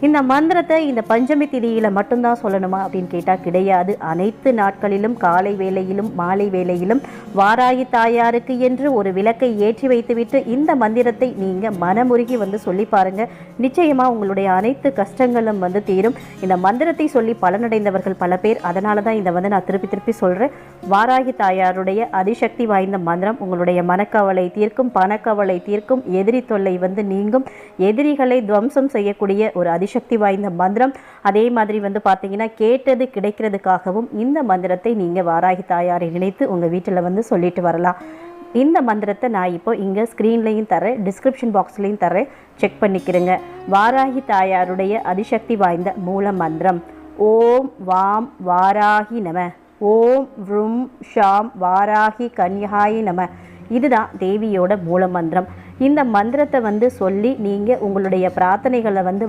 இந்த மந்திரத்தை இந்த பஞ்சமி திதியில மட்டும்தான் சொல்லணுமா அப்படின்னு கேட்டால் கிடையாது. அனைத்து நாட்களிலும் காலை வேளையிலும் மாலை வேளையிலும் வாராகி தாயாருக்கு என்று ஒரு விளக்கை ஏற்றி வைத்துவிட்டு இந்த மந்திரத்தை நீங்கள் மனமுருகி சொல்லி பாருங்க. நிச்சயமா உங்களுடைய அனைத்து கஷ்டங்களும் தீரும். இந்த மந்திரத்தை சொல்லி பலனடைந்தவர்கள் பல பேர். அதனால தான் இதை நான் திருப்பி சொல்கிறேன். வாராகி தாயாருடைய அதிசக்தி வாய்ந்த மந்திரம் உங்களுடைய மனக்கவலை தீர்க்கும், பணக்கவலை தீர்க்கும், எதிரி தொல்லை நீங்கும், எதிரிகளை துவம்சம் செய்யக்கூடிய ஒரு அதிசக்தி வாய்ந்த மந்திரம். அதே மாதிரி பார்த்தீங்கன்னா கேட்டது கிடைக்கிறதுக்காகவும் இந்த மந்திரத்தை நீங்கள் வாராகி தாயாரை நினைத்து உங்கள் வீட்டில் சொல்லிட்டு வரலாம். இந்த மந்திரத்தை நான் இப்போ இங்கே ஸ்க்ரீன்லையும் தரேன், டிஸ்கிரிப்ஷன் பாக்ஸ்லையும் தரேன், செக் பண்ணிக்கிறேங்க. வாராகி தாயாருடைய அதிசக்தி வாய்ந்த மூல மந்திரம் ஓம் வாம் வாராகி நம, ஓம் வ்ரும் ஷாம் வாராகி கன்யாயி நம. இதுதான் தேவியோட மூல மந்திரம். இந்த மந்திரத்தை சொல்லி நீங்கள் உங்களுடைய பிரார்த்தனைகளை வாராகி